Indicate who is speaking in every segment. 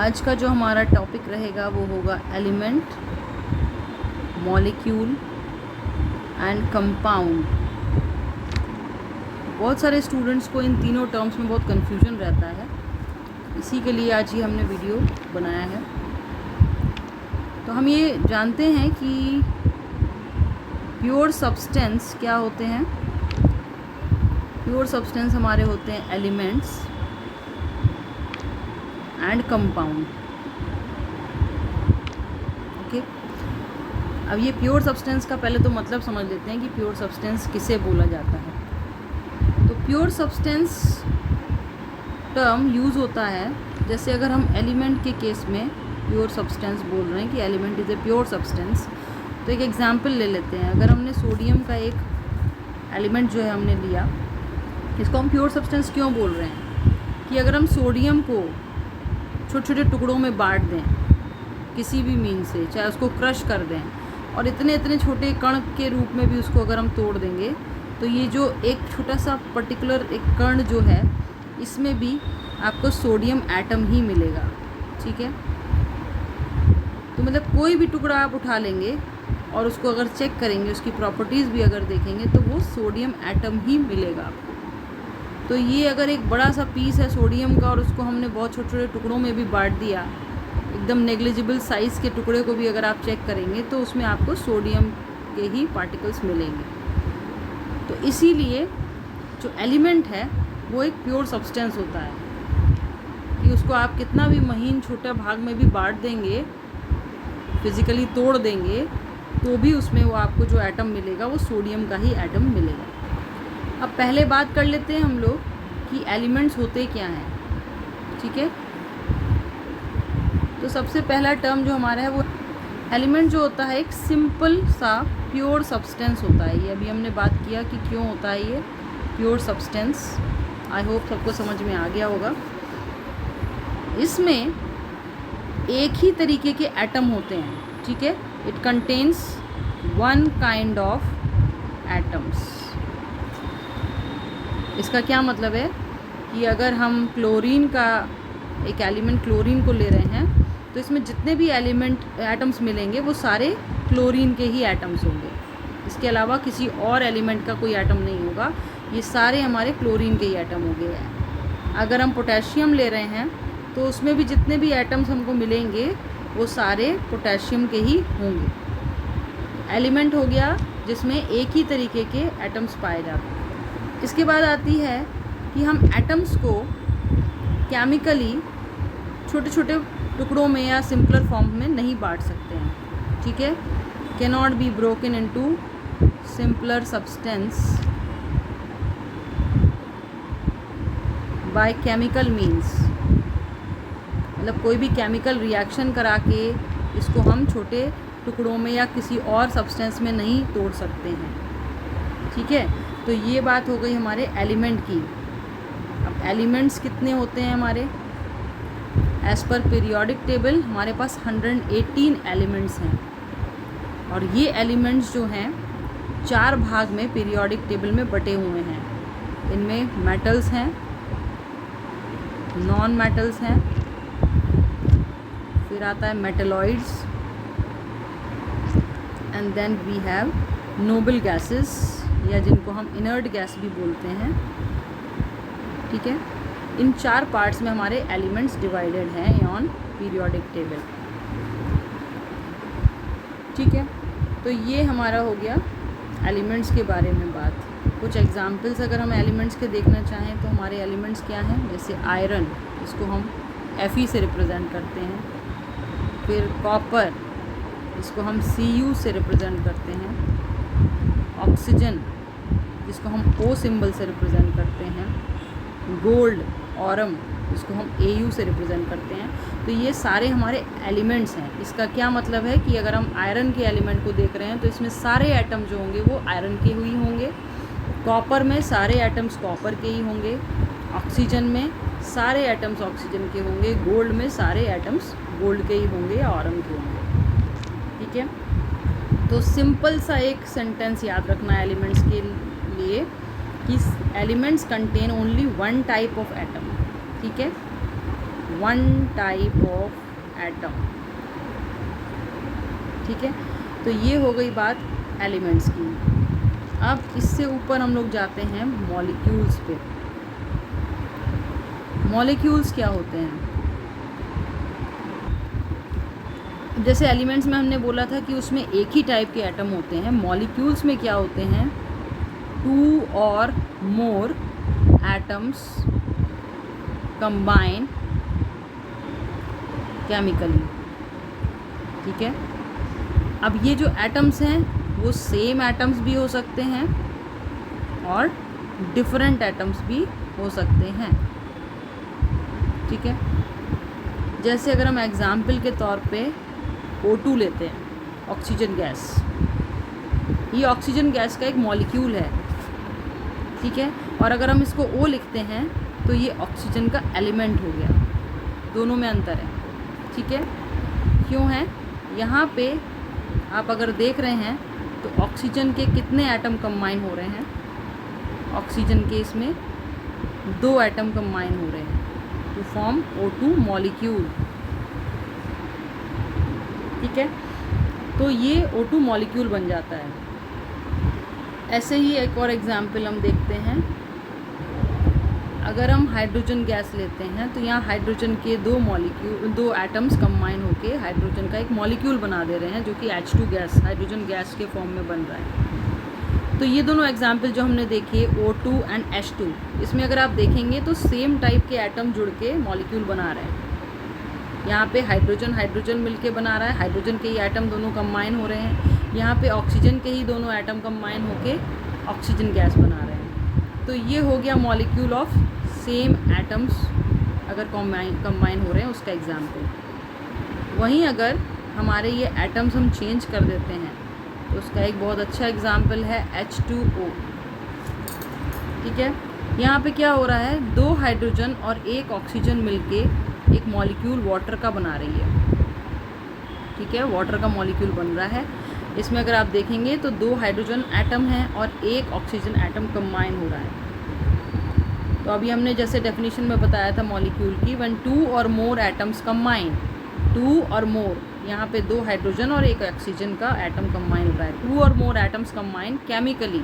Speaker 1: आज का जो हमारा टॉपिक रहेगा वो होगा एलिमेंट, मॉलिक्यूल एंड कंपाउंड। बहुत सारे स्टूडेंट्स को इन तीनों टर्म्स में बहुत कन्फ्यूजन रहता है, इसी के लिए आज ही हमने वीडियो बनाया है। तो हम ये जानते हैं कि प्योर सब्सटेंस क्या होते हैं। प्योर सब्सटेंस हमारे होते हैं एलिमेंट्स एंड कंपाउंड। ओके, अब ये प्योर सब्सटेंस का पहले तो मतलब समझ लेते हैं कि प्योर सब्सटेंस किसे बोला जाता है। तो प्योर सब्सटेंस टर्म यूज़ होता है, जैसे अगर हम एलिमेंट के केस में प्योर सब्सटेंस बोल रहे हैं कि element is a pure substance, तो एक एग्जांपल ले लेते हैं। अगर हमने सोडियम का एक एलिमेंट जो है हमने लिया, इसको हम प्योर सब्सटेंस क्यों बोल रहे हैं कि अगर हम सोडियम को छोटे छोटे टुकड़ों में बांट दें किसी भी मीन से, चाहे उसको क्रश कर दें और इतने इतने छोटे कण के रूप में भी उसको अगर हम तोड़ देंगे, तो ये जो एक छोटा सा पर्टिकुलर एक कण जो है, इसमें भी आपको सोडियम एटम ही मिलेगा। ठीक है, तो मतलब कोई भी टुकड़ा आप उठा लेंगे और उसको अगर चेक करेंगे, उसकी प्रॉपर्टीज़ भी अगर देखेंगे, तो वो सोडियम एटम ही मिलेगा आपको। तो ये अगर एक बड़ा सा पीस है सोडियम का और उसको हमने बहुत छोटे छोटे टुकड़ों में भी बांट दिया, एकदम नेग्लिजिबल साइज़ के टुकड़े को भी अगर आप चेक करेंगे, तो उसमें आपको सोडियम के ही पार्टिकल्स मिलेंगे। तो इसीलिए जो एलिमेंट है वो एक प्योर सब्सटेंस होता है कि उसको आप कितना भी महीन छोटा भाग में भी बांट देंगे, फिज़िकली तोड़ देंगे, तो भी उसमें वो आपको जो एटम मिलेगा वो सोडियम का ही एटम मिलेगा। अब पहले बात कर लेते हैं हम लोग कि एलिमेंट्स होते क्या हैं। ठीक है, तो सबसे पहला टर्म जो हमारा है वो एलिमेंट जो होता है एक सिंपल सा प्योर सब्सटेंस होता है। ये अभी हमने बात किया कि क्यों होता है ये प्योर सब्सटेंस। आई होप सबको समझ में आ गया होगा। इसमें एक ही तरीके के एटम होते हैं। ठीक है, it contains one kind of atoms. इसका क्या मतलब है कि अगर हम क्लोरीन का एक एलिमेंट क्लोरीन को ले रहे हैं, तो इसमें जितने भी एटम्स मिलेंगे वो सारे क्लोरीन के ही एटम्स होंगे। इसके अलावा किसी और एलिमेंट का कोई एटम नहीं होगा, ये सारे हमारे क्लोरीन के ही एटम हो गए हैं। अगर हम पोटेशियम ले रहे हैं, तो उसमें भी जितने भी एटम्स हमको मिलेंगे वो सारे पोटेशियम के ही होंगे। एलिमेंट हो गया जिसमें एक ही तरीके के एटम्स पाए जाते हैं। इसके बाद आती है कि हम एटम्स को केमिकली छोटे छोटे टुकड़ों में या सिंपलर फॉर्म में नहीं बांट सकते हैं। ठीक है, can not be broken into simpler substance by chemical means. मतलब कोई भी केमिकल रिएक्शन करा के इसको हम छोटे टुकड़ों में या किसी और सब्सटेंस में नहीं तोड़ सकते हैं। ठीक है, तो ये बात हो गई हमारे एलिमेंट की। अब एलिमेंट्स कितने होते हैं हमारे? एज़ पर पीरियोडिक टेबल हमारे पास 118 एलिमेंट्स हैं, और ये एलिमेंट्स जो हैं 4 भाग में पीरियोडिक टेबल में बटे हुए हैं। इनमें मेटल्स हैं, नॉन मेटल्स हैं, फिर आता है metalloids, and then we have noble gases, या जिनको हम इनर्ट गैस भी बोलते हैं। ठीक है, इन 4 पार्ट्स में हमारे एलिमेंट्स डिवाइडेड हैं ऑन पीरियोडिक टेबल। ठीक है, तो ये हमारा हो गया एलिमेंट्स के बारे में बात। कुछ एग्जांपल्स अगर हम एलिमेंट्स के देखना चाहें, तो हमारे एलिमेंट्स क्या हैं? जैसे आयरन, इसको हम Fe से रिप्रेजेंट करते हैं। फिर कॉपर, इसको हम Cu से रिप्रेजेंट करते हैं। ऑक्सीजन, जिसको हम O सिंबल से रिप्रेजेंट करते हैं। गोल्ड, ऑरम, इसको हम Au से रिप्रेजेंट करते हैं। तो ये सारे हमारे एलिमेंट्स हैं। इसका क्या मतलब है कि अगर हम आयरन के एलिमेंट को देख रहे हैं, तो इसमें सारे एटम जो होंगे वो आयरन के ही होंगे। कॉपर में सारे एटम्स कॉपर के ही होंगे। ऑक्सीजन में सारे एटम्स ऑक्सीजन के होंगे। गोल्ड में सारे एटम्स गोल्ड के ही होंगे या ऑरम के होंगे। ठीक है, तो सिंपल सा एक सेंटेंस याद रखना है एलिमेंट्स के लिए कि elements contain only one type of atom. ठीक है, वन टाइप ऑफ एटम। ठीक है, तो ये हो गई बात एलिमेंट्स की। अब इससे ऊपर हम लोग जाते हैं मॉलिक्यूल्स पे। मॉलिक्यूल्स क्या होते हैं? जैसे एलिमेंट्स में हमने बोला था कि उसमें एक ही टाइप के एटम होते हैं, मॉलिक्यूल्स में क्या होते हैं? 2 और मोर एटम्स कंबाइन केमिकली। ठीक है, अब ये जो एटम्स हैं वो सेम एटम्स भी हो सकते हैं और डिफरेंट एटम्स भी हो सकते हैं। ठीक है, जैसे अगर हम एग्जाम्पल के तौर पे O2 लेते हैं, ऑक्सीजन गैस, ये ऑक्सीजन गैस का एक मॉलिक्यूल है। ठीक है, और अगर हम इसको O लिखते हैं तो ये ऑक्सीजन का एलिमेंट हो गया, दोनों में अंतर है। ठीक है, क्यों है? यहाँ पे आप अगर देख रहे हैं तो ऑक्सीजन के कितने एटम कंबाइन हो रहे हैं? ऑक्सीजन के इसमें 2 एटम कंबाइन हो रहे हैं टू फॉर्म O2 मॉलिक्यूल। ठीक है, तो ये O2 मॉलिक्यूल बन जाता है। ऐसे ही एक और एग्जाम्पल हम देखते हैं, अगर हम हाइड्रोजन गैस लेते हैं तो यहाँ हाइड्रोजन के 2 एटम्स कंबाइन होके हाइड्रोजन का एक मॉलिक्यूल बना दे रहे हैं, जो कि H2 गैस, हाइड्रोजन गैस के फॉर्म में बन रहा है। तो ये दोनों एग्जाम्पल जो हमने देखे O2 एंड H2, इसमें अगर आप देखेंगे तो सेम टाइप के एटम जुड़ के मॉलिक्यूल बना रहे हैं। यहाँ पे हाइड्रोजन मिलके बना रहा है, हाइड्रोजन के ही एटम दोनों कंबाइन हो रहे हैं। यहाँ पे ऑक्सीजन के ही दोनों एटम कंबाइन होके ऑक्सीजन गैस बना रहे हैं। तो ये हो गया मॉलिक्यूल ऑफ सेम एटम्स अगर कंबाइन हो रहे हैं, उसका एग्जाम्पल। वहीं अगर हमारे ये एटम्स हम चेंज कर देते हैं तो उसका एक बहुत अच्छा एग्जाम्पल है H2O। ठीक है, यहाँ पे क्या हो रहा है? 2 हाइड्रोजन और 1 ऑक्सीजन मिलके एक मॉलिक्यूल वाटर का बना रही है। ठीक है, वाटर का मॉलिक्यूल बन रहा है। इसमें अगर आप देखेंगे तो 2 हाइड्रोजन एटम हैं और 1 ऑक्सीजन एटम कंबाइन हो रहा है। तो अभी हमने जैसे डेफिनेशन में बताया था मॉलिक्यूल की, व्हेन 2 और मोर एटम्स कंबाइन, 2 और मोर, यहाँ पे 2 हाइड्रोजन और 1 ऑक्सीजन का एटम कंबाइन हो रहा है। 2 और मोर एटम्स कंबाइन केमिकली।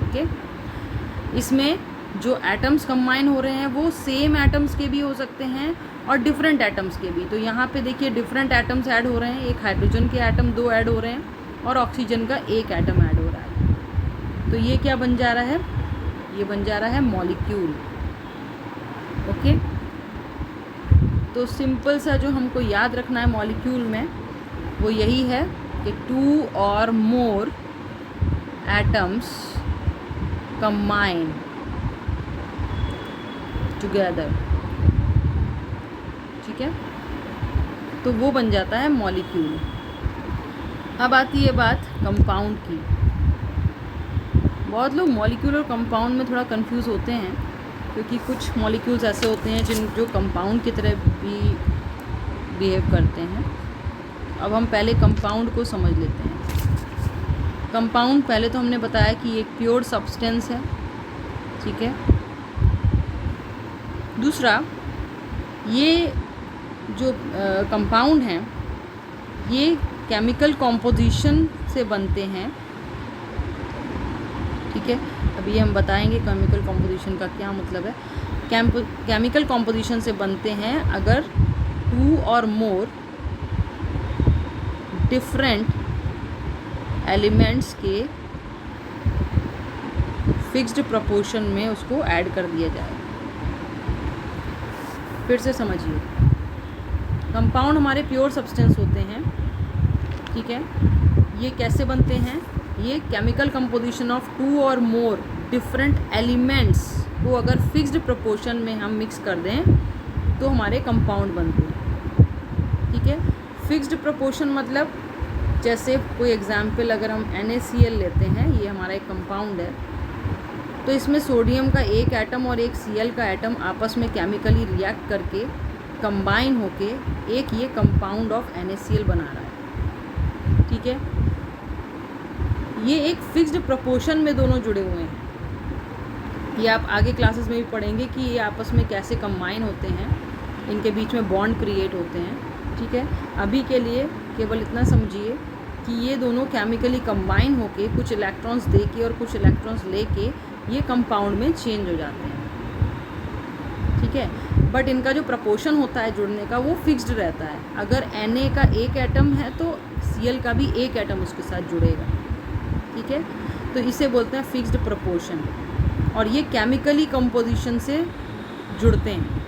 Speaker 1: ओके, इसमें जो एटम्स कंबाइन हो रहे हैं वो सेम एटम्स के भी हो सकते हैं और डिफरेंट एटम्स के भी। तो यहाँ पे देखिए डिफरेंट एटम्स ऐड हो रहे हैं, एक हाइड्रोजन के एटम 2 ऐड हो रहे हैं और ऑक्सीजन का 1 एटम ऐड हो रहा है। तो ये क्या बन जा रहा है? ये बन जा रहा है मॉलिक्यूल। ओके, तो सिंपल सा जो हमको याद रखना है मॉलिक्यूल में वो यही है कि 2 और मोर एटम्स कंबाइन टुगेदर। ठीक है, तो वो बन जाता है मॉलिक्यूल। अब आती है बात कंपाउंड की। बहुत लोग मॉलिक्यूल और कंपाउंड में थोड़ा कंफ्यूज होते हैं, क्योंकि कुछ मॉलिक्यूल्स ऐसे होते हैं जो कंपाउंड की तरह भी बिहेव करते हैं। अब हम पहले कंपाउंड को समझ लेते हैं। कंपाउंड पहले तो हमने बताया कि ये एक प्योर सब्सटेंस है। ठीक है, दूसरा, ये जो कंपाउंड हैं ये केमिकल कॉम्पोजिशन से बनते हैं। ठीक है, अभी हम बताएंगे केमिकल कॉम्पोजिशन का क्या मतलब है। केमिकल कॉम्पोजिशन से बनते हैं अगर 2 और मोर डिफरेंट एलिमेंट्स के फिक्स्ड प्रोपोर्शन में उसको ऐड कर दिया जाए। फिर से समझिए, कंपाउंड हमारे प्योर सब्सटेंस होते हैं। ठीक है, ये कैसे बनते हैं? ये केमिकल कंपोजिशन ऑफ 2 और मोर डिफरेंट एलिमेंट्स को अगर फिक्स्ड प्रोपोर्शन में हम मिक्स कर दें तो हमारे कंपाउंड बनते हैं। ठीक है, फिक्स्ड प्रोपोर्शन मतलब जैसे कोई एग्जाम्पल अगर हम NaCl लेते हैं, ये हमारा एक कंपाउंड है, तो इसमें सोडियम का 1 एटम और 1 Cl का एटम आपस में केमिकली रिएक्ट करके कंबाइन होके एक ये कंपाउंड ऑफ NaCl बना रहा है। ठीक है, ये एक फिक्स्ड प्रोपोर्शन में दोनों जुड़े हुए हैं। ये आप आगे क्लासेस में भी पढ़ेंगे कि ये आपस में कैसे कंबाइन होते हैं। इनके बीच में बॉन्ड क्रिएट होते हैं। ठीक है, अभी के लिए केवल इतना समझिए कि ये दोनों केमिकली कंबाइन होके कुछ इलेक्ट्रॉन्स दे के और कुछ इलेक्ट्रॉन्स लेके ये कंपाउंड में चेंज हो जाते हैं। ठीक है, बट इनका जो प्रपोर्शन होता है जुड़ने का वो फिक्स्ड रहता है। अगर Na का एक एटम है तो Cl का भी एक एटम उसके साथ जुड़ेगा। ठीक है, तो इसे बोलते हैं फिक्स्ड प्रपोर्शन, और ये केमिकली कंपोजिशन से जुड़ते हैं।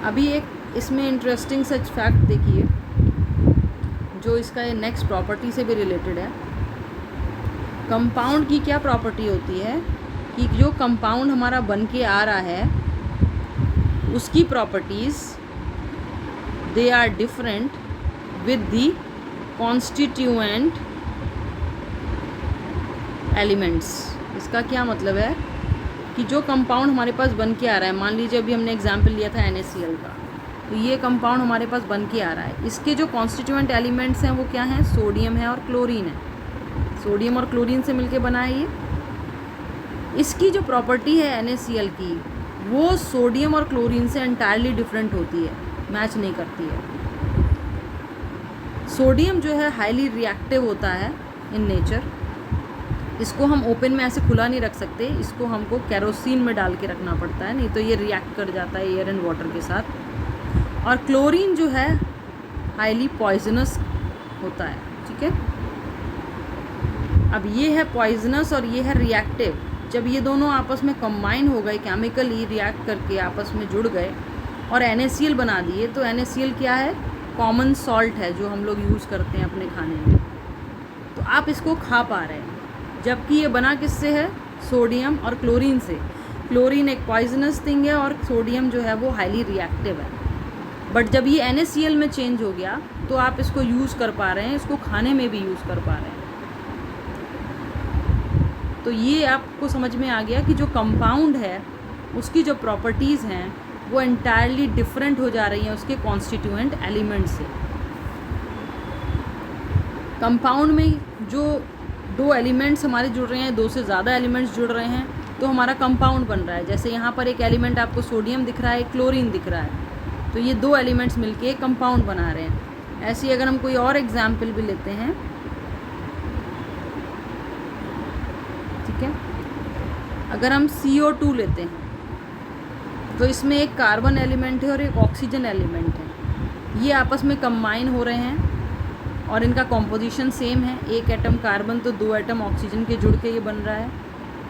Speaker 1: अभी एक इसमें इंटरेस्टिंग सच फैक्ट देखिए जो इसका ये नेक्स्ट प्रॉपर्टी से भी रिलेटेड है। कंपाउंड की क्या प्रॉपर्टी होती है कि जो कंपाउंड हमारा बन के आ रहा है उसकी properties they are different with the constituent elements. इसका क्या मतलब है कि जो कंपाउंड हमारे पास बन के आ रहा है, मान लीजिए अभी हमने एग्जांपल लिया था NaCl का, तो ये कंपाउंड हमारे पास बन के आ रहा है। इसके जो कॉन्स्टिट्यूएंट एलिमेंट्स हैं वो क्या हैं? सोडियम है और क्लोरीन है। सोडियम और क्लोरीन से मिलके बना है ये। इसकी जो प्रॉपर्टी है NaCl की वो सोडियम और क्लोरीन से एंटायरली डिफरेंट होती है, मैच नहीं करती है। सोडियम जो है हाईली रिएक्टिव होता है इन नेचर। इसको हम ओपन में ऐसे खुला नहीं रख सकते, इसको हमको केरोसिन में डाल के रखना पड़ता है, नहीं तो ये रिएक्ट कर जाता है एयर एंड वाटर के साथ। और क्लोरीन जो है हाईली पॉइजनस होता है। ठीक है, अब ये है पॉइजनस और ये है रिएक्टिव। जब ये दोनों आपस में कंबाइन हो गए, केमिकली रिएक्ट करके आपस में जुड़ गए और NaCl बना दिए, तो NaCl क्या है? कॉमन सॉल्ट है जो हम लोग यूज़ करते हैं अपने खाने में। तो आप इसको खा पा रहे हैं, जबकि ये बना किससे है? सोडियम और क्लोरीन से। क्लोरीन एक पॉइजनस थिंग है और सोडियम जो है वो हाईली रिएक्टिव है। बट जब ये NaCl में चेंज हो गया तो आप इसको यूज़ कर पा रहे हैं, इसको खाने में भी यूज़ कर पा रहे हैं। तो ये आपको समझ में आ गया कि जो कंपाउंड है उसकी जो प्रॉपर्टीज़ हैं वो एंटायरली डिफरेंट हो जा रही हैं उसके कॉन्स्टिट्यूएंट एलिमेंट से। कंपाउंड में जो दो एलिमेंट्स हमारे जुड़ रहे हैं, दो से ज़्यादा एलिमेंट्स जुड़ रहे हैं, तो हमारा कंपाउंड बन रहा है। जैसे यहाँ पर एक एलिमेंट आपको सोडियम दिख रहा है, क्लोरीन दिख रहा है, तो ये दो एलिमेंट्स मिलके एक कंपाउंड बना रहे हैं। ऐसे ही अगर हम कोई और एग्जाम्पल भी लेते हैं, ठीक है, अगर हम CO2 लेते हैं तो इसमें एक कार्बन एलिमेंट है और एक ऑक्सीजन एलिमेंट है। ये आपस में कंबाइन हो रहे हैं और इनका कॉम्पोजिशन सेम है, एक एटम कार्बन तो दो एटम ऑक्सीजन के जुड़ के ये बन रहा है।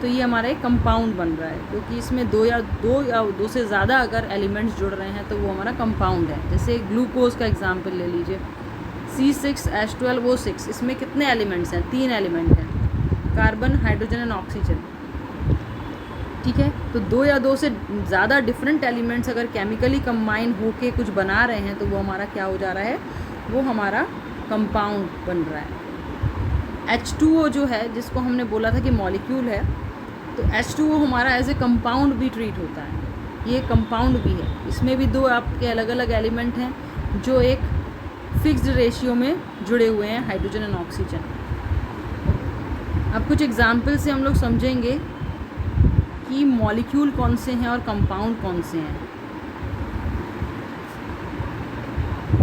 Speaker 1: तो ये हमारा एक कंपाउंड बन रहा है, क्योंकि इसमें दो या दो से ज़्यादा अगर एलिमेंट्स जुड़ रहे हैं तो वो हमारा कंपाउंड है। जैसे ग्लूकोज का एग्जाम्पल ले लीजिए, C6H12O6, इसमें कितने एलिमेंट्स हैं? 3 एलिमेंट हैं, कार्बन, हाइड्रोजन एंड ऑक्सीजन। ठीक है, तो दो या दो से ज़्यादा डिफरेंट एलिमेंट्स अगर केमिकली कंबाइन होके कुछ बना रहे हैं तो वो हमारा क्या हो जा रहा है? वो हमारा कंपाउंड बन रहा है। H2O जो है, जिसको हमने बोला था कि मॉलिक्यूल है, तो H2O हमारा एज ए कंपाउंड भी ट्रीट होता है। ये कंपाउंड भी है, इसमें भी दो आपके अलग अलग एलिमेंट हैं जो एक फिक्स्ड रेशियो में जुड़े हुए हैं, हाइड्रोजन एंड ऑक्सीजन। अब कुछ एग्जाम्पल से हम लोग समझेंगे कि मॉलिक्यूल कौन से हैं और कंपाउंड कौन से हैं।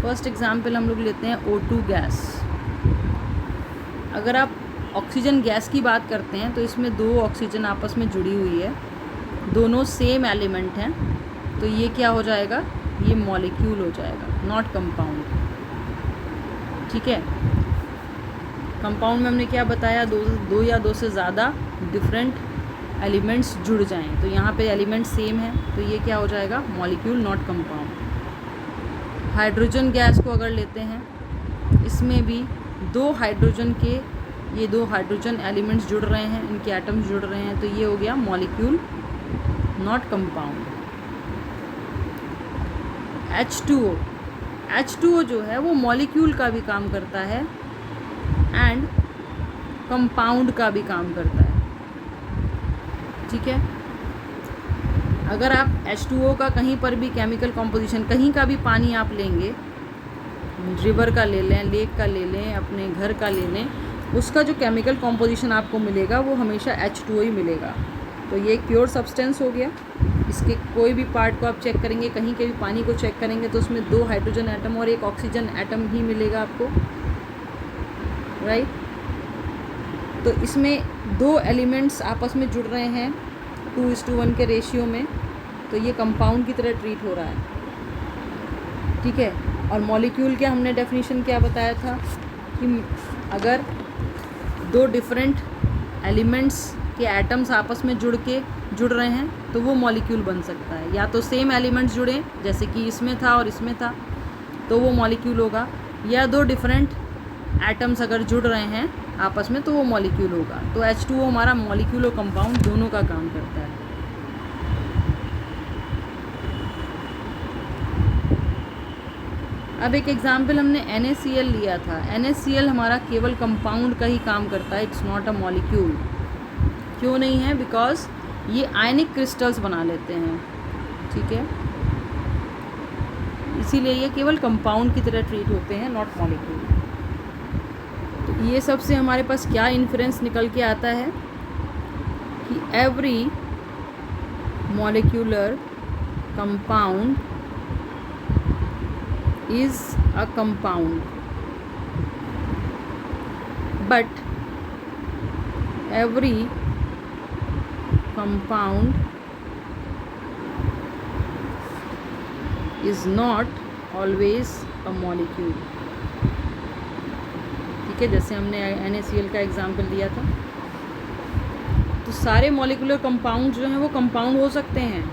Speaker 1: फर्स्ट एग्जाम्पल हम लोग लेते हैं O2 गैस। अगर आप ऑक्सीजन गैस की बात करते हैं तो इसमें दो ऑक्सीजन आपस में जुड़ी हुई है, दोनों सेम एलिमेंट हैं, तो ये क्या हो जाएगा? ये मॉलिक्यूल हो जाएगा, नॉट कंपाउंड। ठीक है, कंपाउंड में हमने क्या बताया? दो या दो से ज़्यादा डिफरेंट एलिमेंट्स जुड़ जाएं, तो यहाँ पे एलिमेंट सेम है, तो ये क्या हो जाएगा? Molecule, not compound. Hydrogen gas को अगर लेते हैं, इसमें भी दो हाइड्रोजन के, ये दो हाइड्रोजन एलिमेंट्स जुड़ रहे हैं, इनके एटम्स जुड़ रहे हैं, तो ये हो गया मॉलिक्यूल, नॉट कंपाउंड। H2O जो है वो मॉलिक्यूल का भी काम करता है एंड कंपाउंड का भी काम करता है। ठीक है, अगर आप H2O का कहीं पर भी केमिकल कॉम्पोजिशन, कहीं का भी पानी आप लेंगे, रिवर का ले लें, लेक का ले लें, अपने घर का ले लें, उसका जो केमिकल कॉम्पोजिशन आपको मिलेगा वो हमेशा H2O ही मिलेगा। तो ये एक प्योर सब्सटेंस हो गया। इसके कोई भी पार्ट को आप चेक करेंगे, कहीं के भी पानी को चेक करेंगे तो उसमें 2 हाइड्रोजन एटम और 1 ऑक्सीजन एटम ही मिलेगा आपको, राइट। तो इसमें 2 एलिमेंट्स आपस में जुड़ रहे हैं 2:1 के रेशियो में, तो ये कंपाउंड की तरह ट्रीट हो रहा है, ठीक है। और मॉलिक्यूल क्या हमने डेफिनेशन क्या बताया था कि अगर 2 डिफरेंट एलिमेंट्स के एटम्स आपस में जुड़ रहे हैं तो वो मॉलिक्यूल बन सकता है। या तो सेम एलिमेंट्स जुड़े, जैसे कि इसमें था और इसमें था, तो वो मॉलिक्यूल होगा, या 2 डिफरेंट एटम्स अगर जुड़ रहे हैं आपस में तो वो मॉलिक्यूल होगा। तो H2O हमारा मॉलिक्यूल और कंपाउंड दोनों का काम करता है। अब एक एग्जाम्पल हमने NaCl लिया था। NaCl हमारा केवल कंपाउंड का ही काम करता है, इट्स नॉट अ मॉलिक्यूल। क्यों नहीं है? बिकॉज ये आयनिक क्रिस्टल्स बना लेते हैं, ठीक है, इसीलिए ये केवल कंपाउंड की तरह ट्रीट होते हैं, नॉट मॉलिक्यूल। तो ये सब से हमारे पास क्या इन्फ्रेंस निकल के आता है कि every molecular compound is a compound, but every compound is not always a molecule, ठीक है। जैसे हमने NaCl का एग्जाम्पल दिया था, तो सारे मॉलिक्यूलर कंपाउंड जो हैं वो कंपाउंड हो सकते हैं,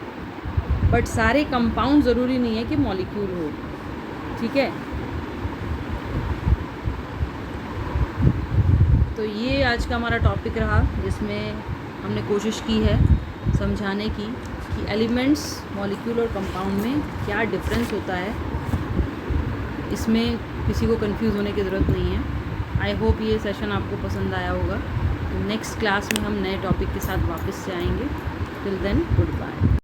Speaker 1: बट सारे कंपाउंड ज़रूरी नहीं है कि मॉलिक्यूल हो, ठीक है। तो ये आज का हमारा टॉपिक रहा, जिसमें हमने कोशिश की है समझाने की कि एलिमेंट्स, मॉलिक्यूल और कंपाउंड में क्या डिफरेंस होता है। इसमें किसी को कंफ्यूज होने की ज़रूरत नहीं है। आई होप ये सेशन आपको पसंद आया होगा। तो नेक्स्ट क्लास में हम नए टॉपिक के साथ वापस से आएंगे। Till then, good bye.